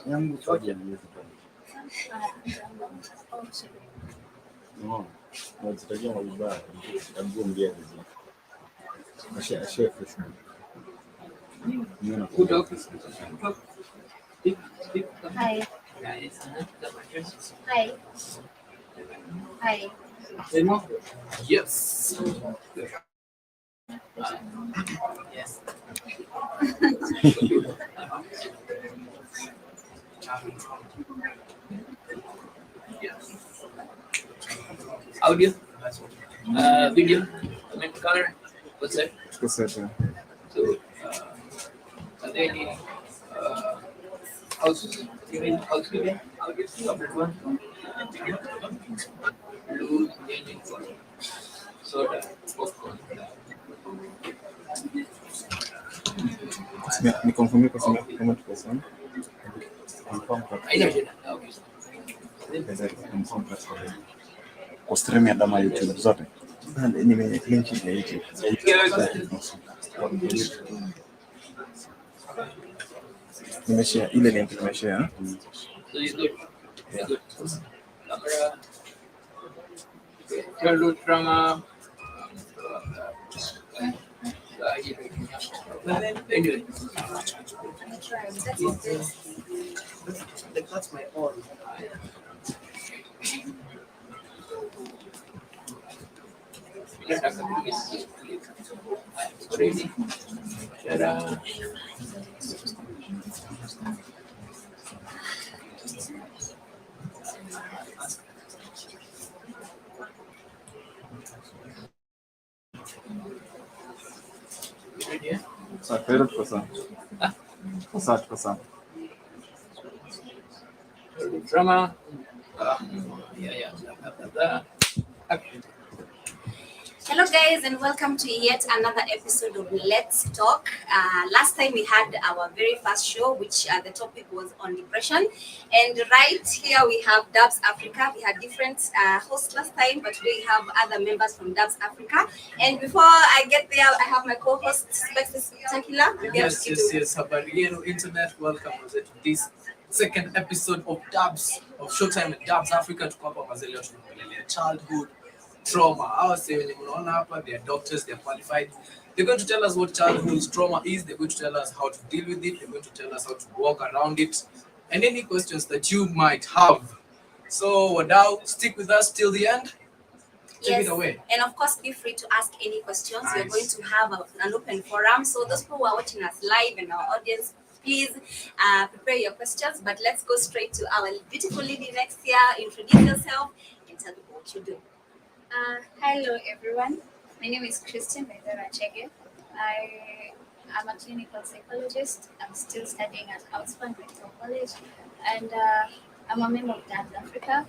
yangu choja miezi no nazitajia mabaya tangu mgeni chef Hi. Hi. Hi. Yes. Yes. Audio, video, color, what's that? So, are there any housekeeping? Separate one. Blue, soda, popcorn. ni confirm kwa sababu kama tukasema confirm kwa kwa stream ya dama YouTube zote link ya YouTube nimeshare ile link nimeshare So you good. Camera drama. Anyway. That's my own. Crazy. Safari tukasema. Tukasema. Drama. Hello guys and welcome to yet another episode of Let's Talk. Last time we had our very first show which the topic was on depression, and right here we have Dubs Africa. We had different hosts last time, but today we have other members from Dubs Africa. And before I get there, I have my co-host Takila. Yes. Habari internet, welcome to this second episode of Dubs of Showtime with Dubs Africa. Tuko hapa mazalio tunaongelea childhood trauma. Our say when you hapa, they are doctors, they are qualified. They're going to tell us what childhood trauma is. They're going to tell us how to deal with it. They're going to tell us how to walk around it, and any questions that you might have. So now stick with us till the end. Take it away. And of course, be free to ask any questions. Nice. We're going to have an open forum. So those people who are watching us live and our audience, please prepare your questions. But let's go straight to our beautiful lady next here. Introduce yourself and tell people what you do. Hello everyone, my name is Christine Chege. I am a clinical psychologist. I'm still studying at Outspring Medical College, and I'm a member of Dubs Africa,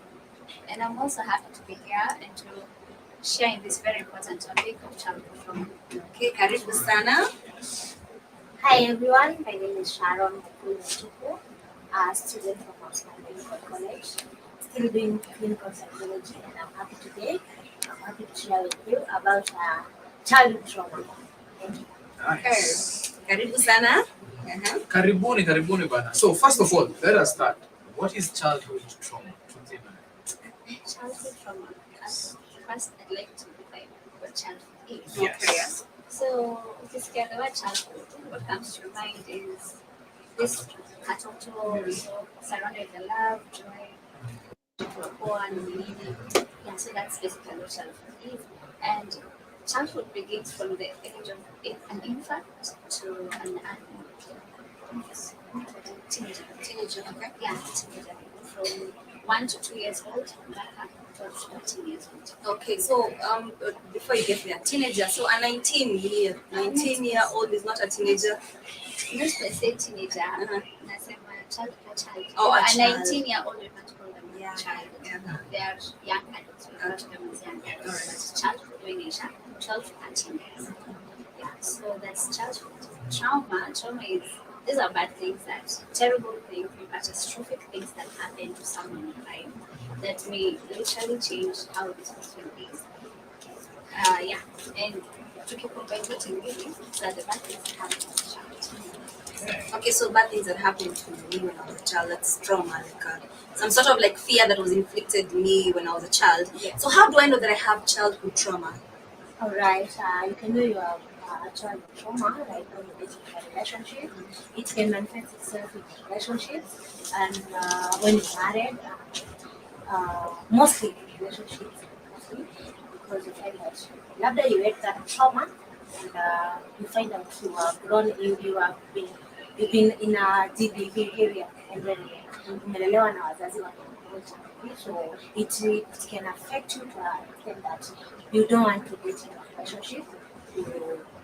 and I'm also happy to be here and to share in this very important topic of childhood trauma. Okay, karibu sana. Hi everyone, my name is Sharon Tuku, a student from Outspring Medical College, still doing clinical psychology, and I'm happy to share with you about childhood trauma. Thank you. Nice. Karibu sana. Karibuni bana. So first of all, let us start. What is childhood trauma? Childhood trauma. First, I'd like to define what childhood is. Yes. Okay. So, if you scare the word childhood, what comes to your mind is this katoto, surrounded with love, joy, yeah, so that's basically what childhood is. And childhood begins from the age of an infant to an adult. Yes. Teenager. Okay. Yeah, teenager. From 1 to 2 years old, back up to 14 years old. Okay, so before you get there, teenager. So a 19-year-old is not a teenager. Not per se teenager. That's a child. Oh, a 19-year-old, we can't call them a child. Yeah. They are young adults. We refer to them as young adults. But childhood when is 12 to 13 years. Yeah, so that's childhood. Trauma is, these are bad things, that terrible things, catastrophic things that happen to someone in life that may literally change how this person is. And to keep on going, so the bad things that happen as a child. Okay, so bad things that happened to me when I was a child, that's trauma, like some sort of like fear that was inflicted me when I was a child. Yeah. So how do I know that I have childhood trauma? All right. You can know you have actual trauma, like when you get into a relationship. It can manifest itself in relationships, and when you're married, mostly in relationships, mostly because you find that after you had that trauma, and you find out you have grown, you've been in a GBV area, and then umelelewa na wazazi wako. So it can affect you to an extent that you don't want to get into a relationship.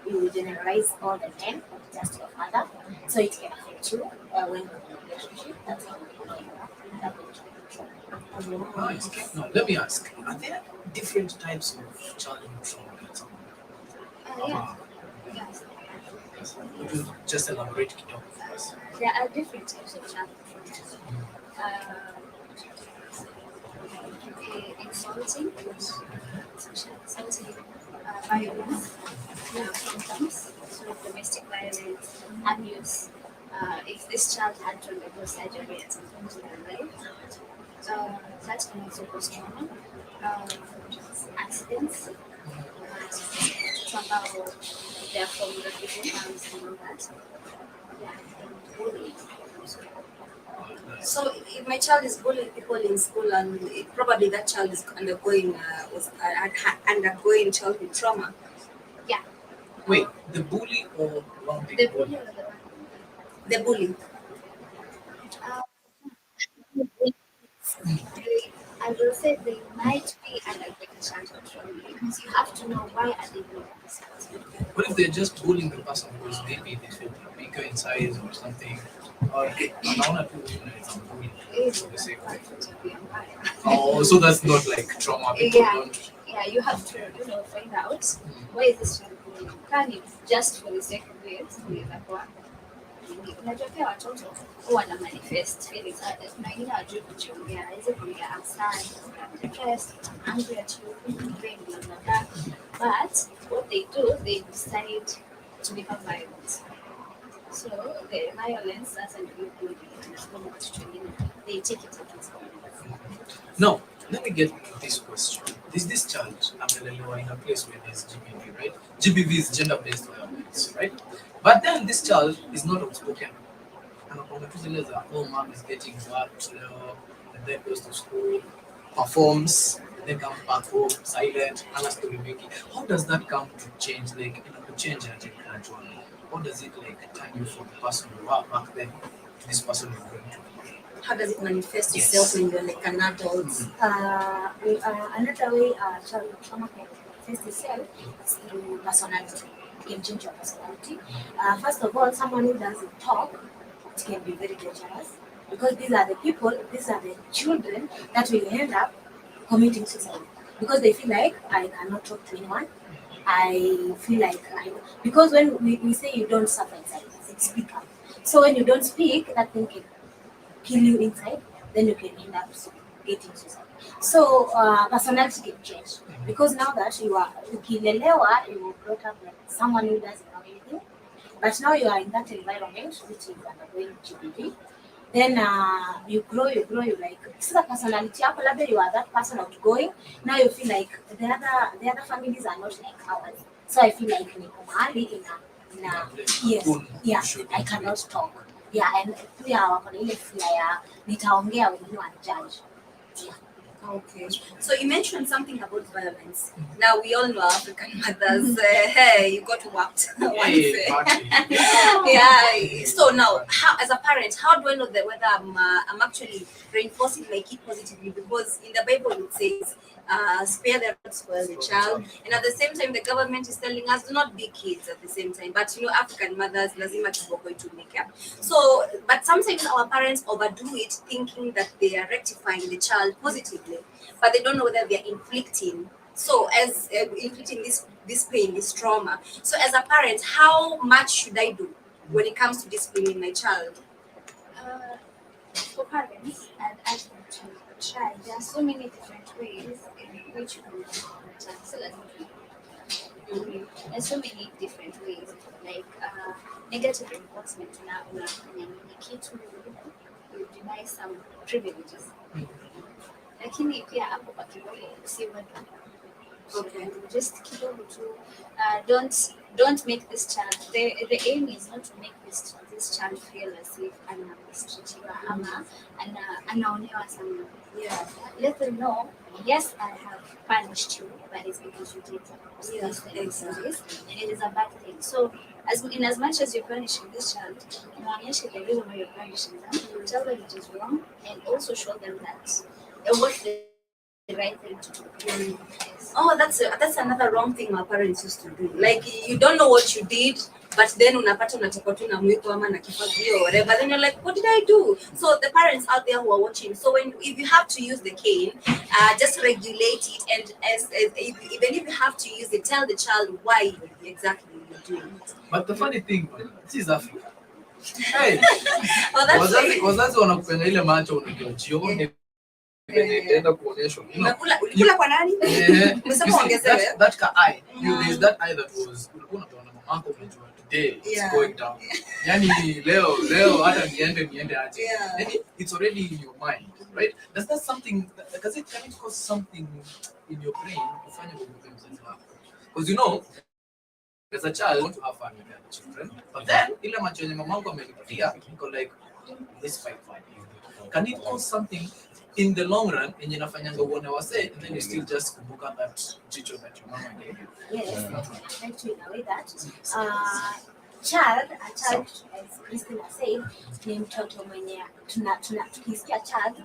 You generalize all the men, not just your father. So it can affect you when you're in a relationship. That's how you have Nice. Now, let me ask: are there different types of childhood trauma? Yeah. Uh, Yes. Would you just elaborate it on for us? There are different types of childhood trauma. Insulting, social insulting, violence, sometimes sort of domestic violence, abuse. If this child had to undergo surgery at some point in their life, that can also cause trauma. Um, Accidents, somehow they're from repetition harms and all that. Yeah, and bullying. So if my child is bullying people in school, and probably that child is undergoing undergoing childhood trauma. Yeah, Wait, the bully or one big the bully? bully or the one. The bully. Uh, I will say they might be undergoing childhood trauma because you have to know why are they doing this. What if they're just bullying the person because maybe they feel bigger in size or something? Or anaona tu huyu anaweza bully for the sake of it. Oh, so that's not like trauma. People Yeah, don't. yeah, you have to find out why is this child bullying. Can it just for the sake of it? Inaweza kuwa unajua pia watoto huwa na manifest feelings. Kuna wengine hawajui kujiongea, hawezi kuongea I'm sad, I'm depressed, I'm angry at you, I'm doing blah blah blah. But what they do, they decide to become violent. So the violence doesn't really good and watoto wengine, they take it against them. Now, let me get this question. This child, amelelewa in a place where there's GBV, right? GBV is gender-based violence, right? But then this child is not outspoken. Anakuanga tu zile za, oh, mom is getting worked, and then goes to school, performs, and then comes back home, silent, hana story making. How does that come to change? Like, change at gradually? How does it like turn you from the person you were back then to this person you're going to be? How does it manifest Yes. itself when you're like an adult? Another way childhood trauma can manifest itself is through personality. It can change your personality. First of all, someone who doesn't talk, it can be very dangerous because these are the children that will end up committing suicide because they feel like I cannot talk to anyone. I feel like because when we say you don't suffer in silence, speak up. So when you don't speak, that thing can kill you inside, then you can end up getting suicide. So personality can change because now that you are ukilelewa, you were brought up like someone who doesn't know anything, but now you are in that environment which is undergoing GBV. Then you like sasa personality yako labda you are that person outgoing. Now you feel like the other families are not like ours. So I feel like niko mahali in a yes, yeah, I cannot talk. Yeah, and pia wako na ile fear ya nitaongea wengine wanijudge. Yeah. Okay. So you mentioned something about violence. Now we all know African mothers. Hey, you got whacked once. Yeah. So now, how, as a parent, how do I know that whether I'm actually reinforcing my kid positively? Because in the Bible it says, "Spare the rod, spoil the child," and at the same time, the government is telling us do not be kids at the same time. But African mothers, lazima tubokoe to make up. So, but sometimes our parents overdo it, thinking that they are rectifying the child positively, but they don't know whether they are inflicting. So, as inflicting this pain, this trauma. So, as a parent, how much should I do when it comes to disciplining my child? For parents, and as them to try, there are so many different ways in which you can do that. So let's There's so many different ways, like negative reinforcement. Unafanya kitu, you deny some privileges, lakini pia hapo kwa kidogo si Okay. just kidogo tu. Don't make this child. The aim is not to make this child feel as if anastritiwa ama anaonewa sana. Yeah. Let them know, yes, I have punished you, but it's because you did Yeah, this and this and exactly. this, and it is a bad thing. So, as much as you're punishing this child, muonyeshe the reason why you're punishing them. Tell them it is wrong, and also show them that what's the right thing to do. Yes. Oh, that's another wrong thing our parents used to do. Like you don't know what you did, but then unapata unatoka tu na mwiko ama na kifagio or whatever. Then you're like, what did I do? So the parents out there who are watching, so if you have to use the cane, just regulate it, and even if you have to use it, tell the child why exactly you're doing it. But the funny thing, this is Africa. Hey, Oh, that's wazazi wanakupenda ile macho unajua jioni penye itaenda kuonyeshwa. Ulikula kwa nani? Umesema ongezewe. That eye. There's that eye that was ulikuwa unaona mamako umejua today it's going down. Yani leo hata niende aje. Yani it's already in your mind, right? Does that something can it cause something in your brain kufanya uogope mzazi wako? Because you know as a child, I want to have fun with the other children. But then, ile macho yenye mamangu amenipatia, niko like, this fight fine. Can it cause something in the long run, yenye nafanyanga uone wase, and then you still just kumbuka that jicho that your mama gave you? Yes, like to in a way that a child, as Christina said, ni mtoto mwenye tukisikia child,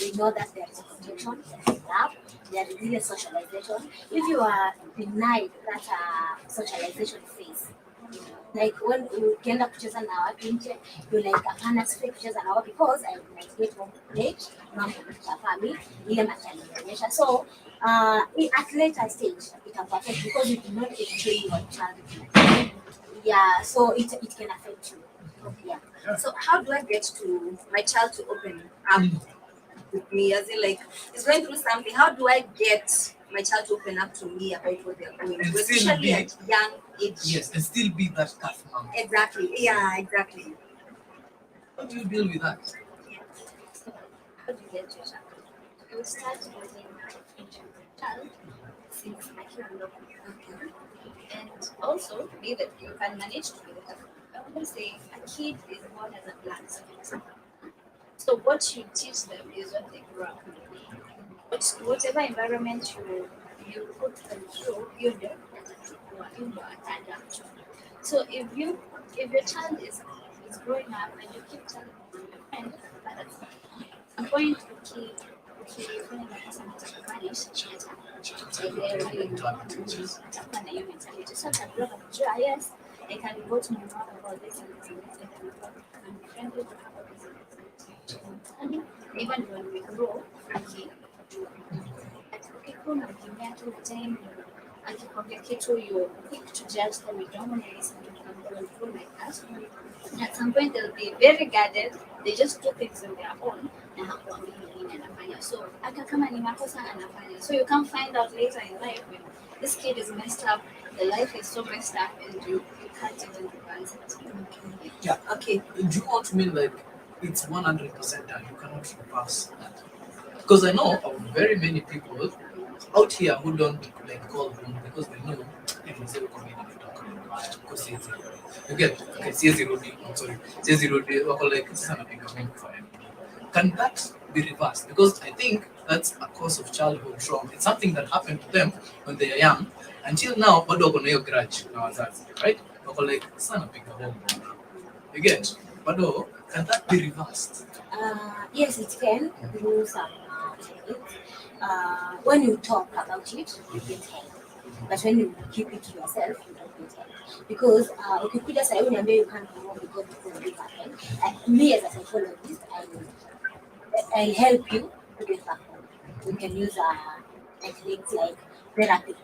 we know that there is protection, there is love, there is really socialization. If you are denied that socialization phase, like when ukienda kucheza na watu nje, you like hapana sifai kucheza na wao because I might get home late, mambo ya family, ile matali inaonyesha. So at later stage it can affect because you do not enjoy your child. Yeah, so it can affect you. Yeah. So how do I get to my child to open up with me? As in, like, he's going through something. How do I get my child to open up to me about what they're going through, especially at young age? Yes, and still be that tough mom. Exactly. Yeah, exactly. How do you deal with that? How do you get your child? You start building into your child since okay. And also be that you can manage to be the I always say a kid is born as a plant. So what you teach them is what they grow up with. Whatever environment you put them through, you adapt to. So if your child is growing up and you keep telling them your friend, but at some point ukifanya makosa mtakufanish atakuwa na hiyo mentality. So atakuwa anajua, yes, I can go to my mom about this and this and this. I can be friendly to her about this and this. And even when we grow, ukikuwa ukimea kila time, akikwambia kitu, you're quick to judge them, you don't want to listen to them, you'll grow like that. And at some point they'll be very guarded, they just do things on their own, na hakuambii nini anafanya. So hata kama ni makosa anafanya. So you can't find out later in life when this kid is messed up, the life is so messed up, and you can't even reverse it. Yeah. Okay. Do you want to mean like it's 100% done? You cannot reverse that? Because I know of very many people out here who don't like call home because they know if it's ever coming because you get okay, siezi rudi wako like sasa napiga home for him. Can that be reversed? Because I think that's a cause of childhood trauma. It's something that happened to them when they are young. Until now, bado wako na hiyo grudge na wazazi, right? Wako like sasa napiga home. You get? Bado, can that be reversed? Yes, it can. Do some techniques. When you talk about it, you get help. But when you keep it to yourself, you don't get help. Because ukikuja sasa uniambia you can't go home because this happened. Me as a psychologist, I'll help you to get back home. We can use techniques like therapy.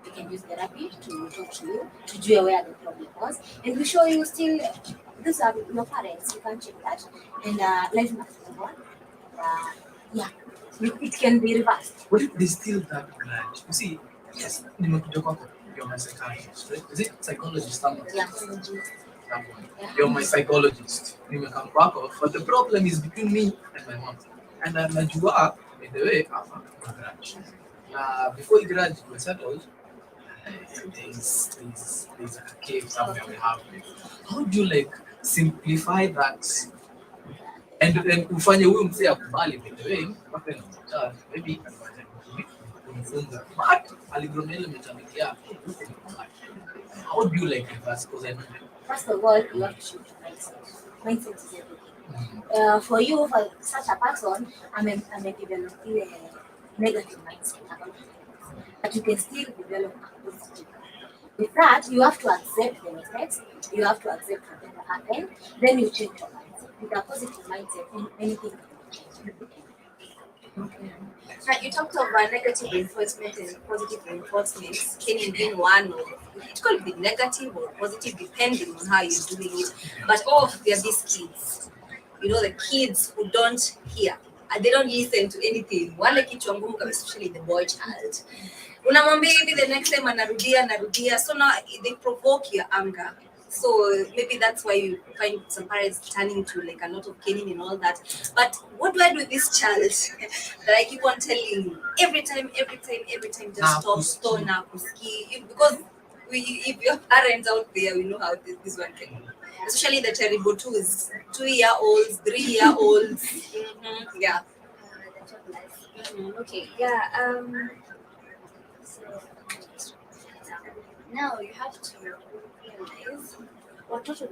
We can use therapy to talk to you, to do where the problem was, and we show you still these are your parents. You can't change that, and life must go on. Yeah, it can be reversed. What if they still that grudge? You see, yes, nimekuja kwako. you're my psychiatrist, right? Is it psychologist? Someone? Yeah. That one. You're my psychologist. You may come back off, but the problem is between me and my mom. And I'm Najua, by the way, I'm a garage. Before the garage was settled, there's a cave somewhere we have. How do you like simplify that and ufanye huyu mzee akubali by the way mpaka inamtaa maybe kumfunza but aligrow na ile mentality yake. How do you like reverse? Because I know First of all, you have to shift your mindset. Mindset is everything. For you, for such a person, I'm a develop a negative mindset about it. But you can still develop a positive. With that, you have to accept the mistakes, you have to accept whatever happened, then you change your mindset. With a positive mindset, anything can change. Okay. Now, you talked of negative reinforcement and positive reinforcement. Can you be one of it? Could be negative or positive depending on how you're doing it. But there are these kids, the kids who don't hear and they don't listen to anything. Wale kichwa ngumu kabisa, especially the boy child. Unamwambia hivi, the next time anarudia. So now they provoke your anger. So maybe that's why you find some parents turning to like a lot of caning and all that. But what do I do with this child that I keep on telling every time, just stop, na kuski. Because if your parents out there, we know how this one can be. Especially the terrible 2-year-olds, 3-year-olds. Yeah. Okay, yeah. So now you have to realize what total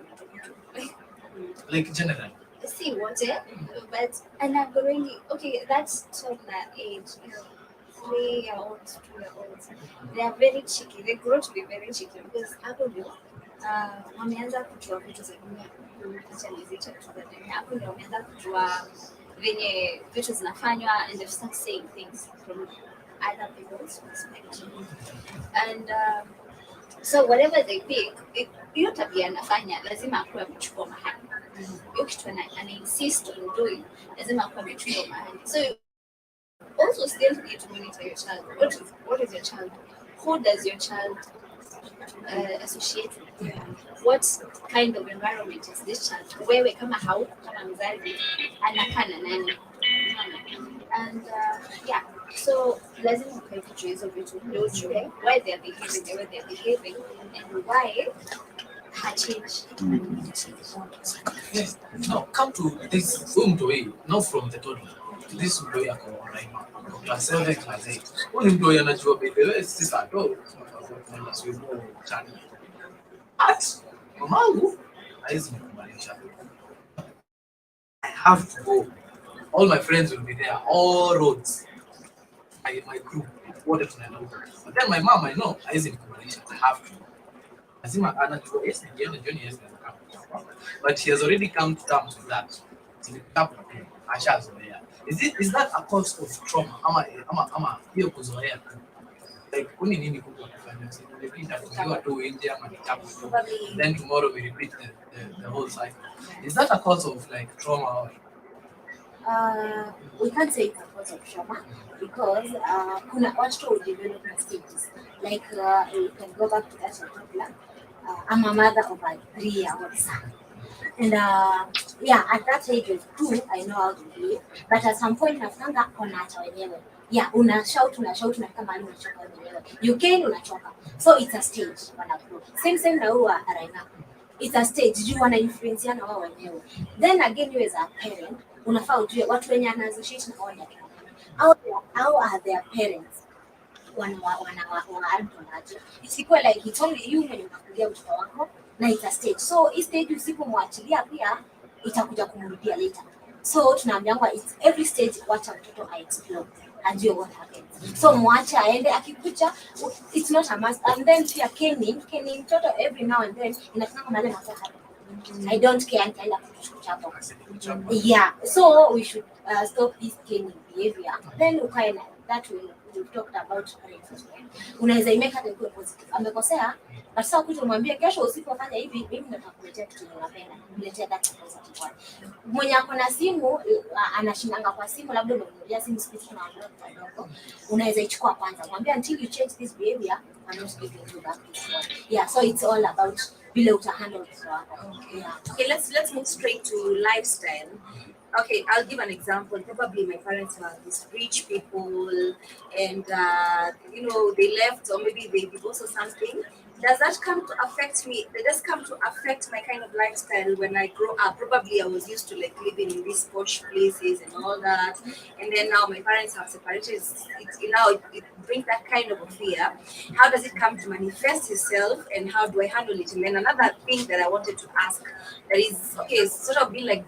like general. see what but and I'm going okay, that's toddler age, 3-year-olds, 2-year-olds. They are very cheeky. They grow to be very cheeky because hapo ndio wameanza kujua vitu za dunia, kuchalizisha vitu za dunia. Hapo ndio wameanza kujua venye vitu zinafanywa and they start saying things from other people's perspective. And so whatever they pick, hiyo tabia anafanya lazima akuwe amechukua mahali. Hiyo kitu ana insist on doing lazima akuwe amechukua mahali. So you also still need to monitor your child. What is your child? Who does your child associate with? What kind of environment is this child? Wewe kama kama mzazi anakaa na nani? And yeah, so lazima ukae kichwa hizo vitu ndio ujue why they are behaving the way they are behaving and why change. Yes. Now come to this mtoi, not from the toddler. This mtoi ako like class 7, class 8. Huyu mtoi anajua by the way sisi ado tunafanya sio chani. But mamangu haizi mkubalisha. I have to go. All my friends will be there, all roads. My group, wote tunaenda huko. But then my mom, I know, haizi mkubalisha. I have to. Lazima anajua yes, nikienda jioni yes, but he has already come to terms with that. Ashazoea. Is that a cause of trauma? Ama hiyo kuzoea tu. Like kuni nini kubwa kufanya? Repeat kuziwa tu nje ama kitabu. Then tomorrow we repeat the whole cycle. Is that a cause of like trauma or we can't say it's a cause of trauma because kuna watu development stages. Like you can go back to that toddler. I'm a mother of a 3-year-old son. And yeah, at that age of 2, I know how to behave. But at some point, nafikanga konaacha wenyewe. Yeah, unashout unafika mahali unachoka wenyewe. You can unachoka. So it's a stage wanagrow. Same na huwa Raina. It's a stage. You wana influenceana wao wenyewe. Then again, you as a parent, unafaa ujue watu wenye anazoshate na wao how are their parents? Wanaje isikuwe like it's only you mwenye unakulia mtoto wako na it's a stage. So hii stage usipomwachilia pia itakuja kumrudia later. So tunaambiwa it's every stage wacha mtoto explore ajue what happens. So mwacha aende akikucha, it's not a must. And then pia caning mtoto every now and then inafika mahali makosa. I don't care nitaenda kuchapa. Yeah, so we should stop this caning behavior. Then ukae na that way we've talked about reinforcement. Unaweza imeka the good positive. Amekosea, But sasa kuja umwambie kesho usipofanya hivi mimi nitakuletea kitu unapenda. Niletea that positive one. Mwenye ako na simu anashindanga kwa simu, labda umemnunulia simu siku na ndogo. Unaweza ichukua kwanza. Mwambie until you change this behavior, I'm not going to do that this one. Yeah, so it's all about vile utahandle mtoto wako. Yeah. Okay, let's move straight to lifestyle. Okay, I'll give an example. Probably my parents were these rich people, and they left, or maybe they divorced or something. Does that come to affect me? Does that come to affect my kind of lifestyle when I grow up? Probably I was used to like living in these posh places and all that, and then now my parents have separated. It brings that kind of a fear. How does it come to manifest itself, and how do I handle it? And then another thing that I wanted to ask, that is okay, it's sort of been like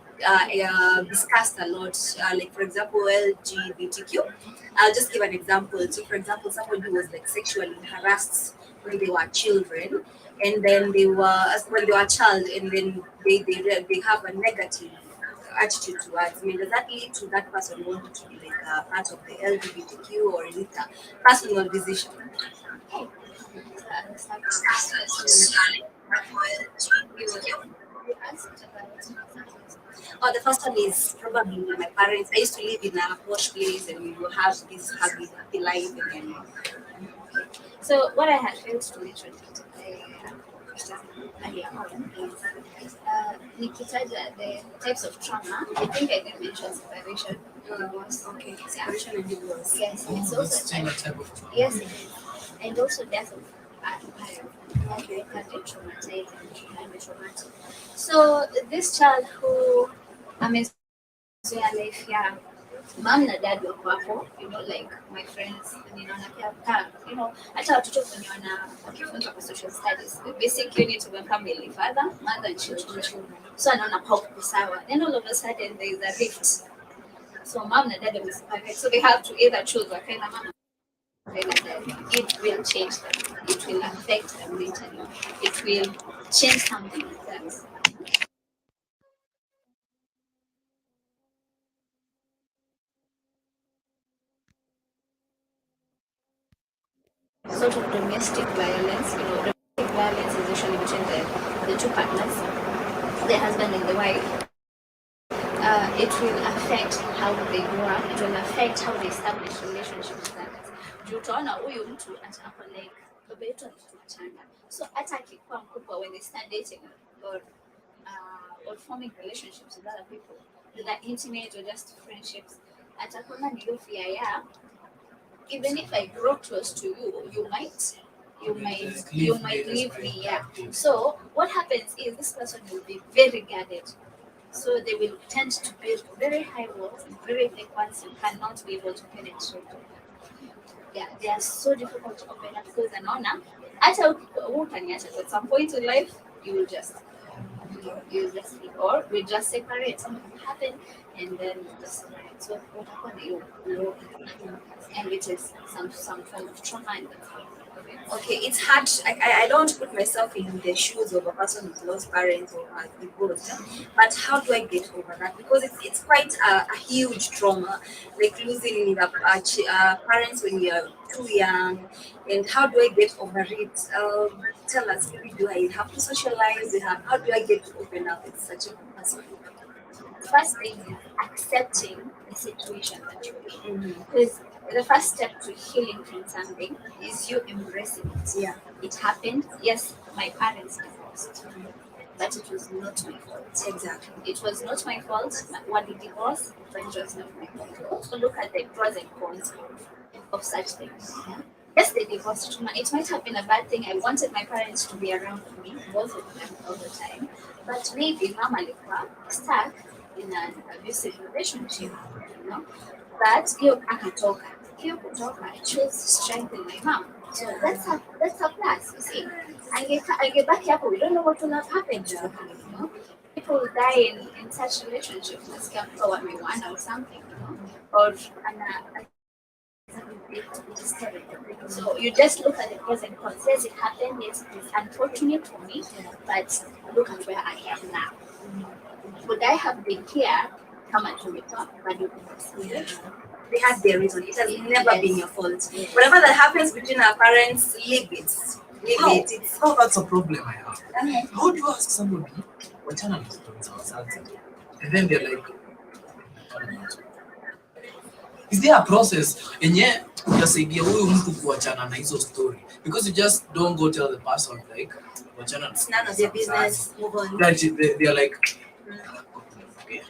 discussed a lot, like for example LGBTQ. I'll just give an example. So for example, somebody was like sexually harassed when they were children, and then when they were a child, and then they have a negative attitude towards. I mean, does that lead to that person wanting to be like a part of the LGBTQ, or is it a personal decision? Oh, the first one is probably my parents. I used to live in a posh place, and we will have this happy life, and then. So what I had failed to mention earlier on is nikitaja the types of trauma. I think I didn't mention separation. Divorce. Okay, separation and divorce. Yes, it's also type of trauma. yes, it is, and also death of parent. Okay. Can be traumatizing and be traumatic. So this child who amezoea life ya mom na dad wako hapo, like my friends, ninaona pia hata watoto wenye wakifunzwa kwa social studies, the basic unit of a family, father, mother and children. So anaona pauko sawa, then all of a sudden there is a rift. So mom na dad wameseparate, so they have to either choose wakaenda mama. It will change them. It will affect them mentally. It will change something like that. Sort of domestic violence. Domestic violence is usually between the two partners, the husband and the wife. It will affect how they grow up. It will affect how they establish relationships with others. Utaona huyu mtu atakuwa like baba yetu anatuachana. So hata akikuwa mkubwa, when they start dating or forming relationships with other people, whether intimate or just friendships, atakuwa ni hiyo fear ya even if I grow close to you, you might leave me. Yeah. So what happens is this person will be very guarded. So they will tend to build very high walls and very thick ones you cannot be able to penetrate. Yeah, they are so difficult to open up because anaona hata utaniacha at some point in life you will just leave, or we just separate. Something will happen and then just separate. So what happened and it is some form of trauma in the family. Okay, it's hard. I don't put myself in the shoes of a person who's lost parents or has divorced, but how do I get over that? Because it's quite a huge trauma, like losing the parents when you're too young. And how do I get over it? Tell us, maybe do I have to socialize? How do I get to open up with such a person? First thing is accepting the situation that you're in. Because the first step to healing from something is you embracing it. Yeah. It happened. Yes, my parents divorced, but it was not my fault. Exactly. It was not my fault when we divorced, but it was not my fault. Also look at the pros and cons of such things. Yeah? Yes, they divorced. It might have been a bad thing. I wanted my parents to be around for me, both of them, all the time. But maybe mama alikuwa stuck in an abusive relationship, But hiyo akatoka. Hiyo kutoka, I chose to strengthen my mom. So that's a plus, you see. Angebaki hapo, we don't know what will have happened to her, People die in such relationships, nasikia mtu wamewana or something, or so you just look at the pros and cons. Yes, it happened. Yes, it's unfortunate for me, but look at where I am now. Would I have been here? Come and talk, but you They had their reason. It has never been your fault. Whatever that happens between our parents, leave it. Leave How? it. It's Now that's a problem I have. okay. How do you ask somebody, wachana na stories za wazazi? And then they're like, is there a process yenye utasaidia huyu mtu kuachana na hizo story? Because you just don't go tell the person like, wachana na It's none of their business. Move on. like they're like, okay.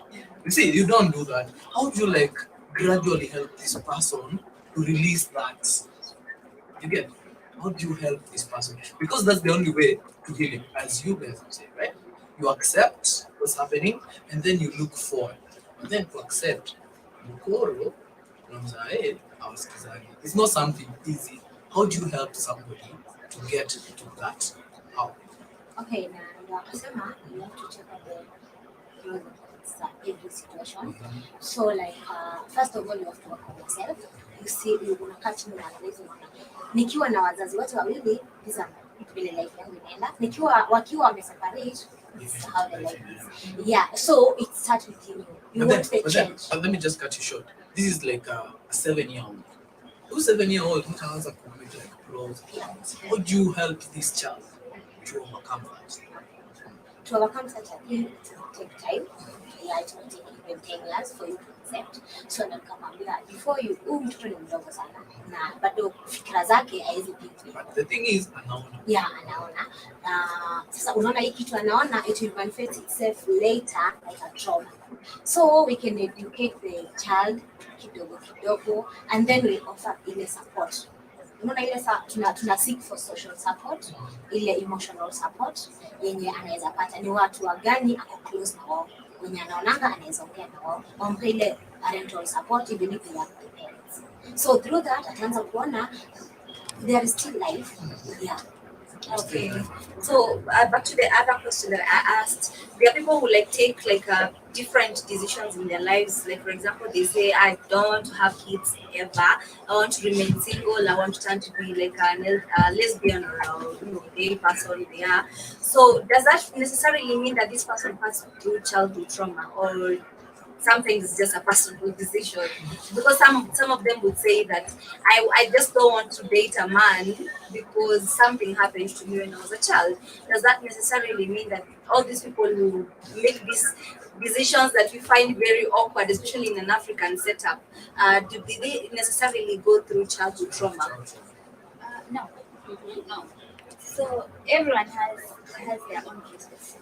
You see, you don't do that. How do you like gradually help this person to release that? You get? How do you help this person? Because that's the only way to heal it, as you guys would say, right? You accept what's happening and then you look forward. And then to accept, mkoro, unamzae, awasikizani. It's not something easy. How do you help somebody to get to that? How? Okay, na ndio akasema you have to check out the pros and cons of every situation. So like first of all you have to work on yourself. You see you unakaa chini na analyze unaona. Nikiwa na wazazi wote wawili, these are vile life yangu inaenda. Wakiwa wameseparate, this is how the life is. Yeah, so it starts with you. You want the change. Let me just cut you short. This is like a 7-year-old. Who's 7-year-old? Who has a comment like pros? How do you help this child to overcome that? To overcome such a thing, it will take time. Yeah, it will take even 10 years for you to accept. So nakamwambia before you mtoto ni mdogo sana na bado fikra zake haiwezi think. But the thing is, anaona. Yeah, anaona. Sasa unaona hii kitu anaona, it will manifest itself later like a trauma. So we can educate the child kidogo kidogo and then we offer ile support. Unaona ile tuna seek for social support, ile emotional support yenye anaweza pata ni watu wa gani ako close na wao, wenye anaonanga anaweza ongea na wao, wampe ile parental support even if they are the parents. So through that ataanza kuona there is still life. Yeah. Okay. So back to the other question that I asked. There are people who like take like different decisions in their lives. Like for example, they say, I don't want to have kids ever. I want to remain single. I want to turn to be like a lesbian or a gay person. Yeah. So does that necessarily mean that this person passed through childhood trauma, or something is just a personal decision? Because some of them would say that I just don't want to date a man because something happened to me when I was a child. Does that necessarily mean that all these people who make these decisions that we find very awkward, especially in an African setup, do they necessarily go through childhood trauma? No. No. So everyone has their own cases.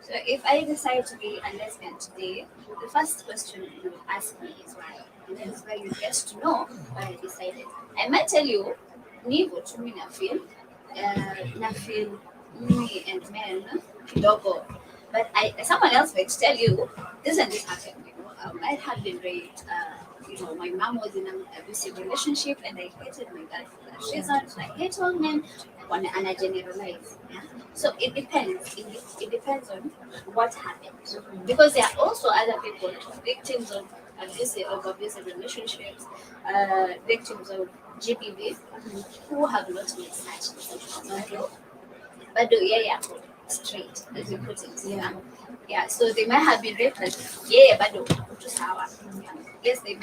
So if I decide to be a lesbian today, the first question you will ask me is why. And that is why you get to know why I decided. I might tell you, nivo to me na feel me and men kidogo. But someone else might tell you, this and this happened. I might have been raped. My mom was in an abusive relationship and I hated my dad for that reason. So I hate all men and I generalize. Yeah? So it depends. It depends on what happened. Because there are also other people, victims of abusive relationships, victims of GBV, who have not made such decisions. But yeah, straight, as you put it. Yeah. So they might have been raped, but yeah, but yes, they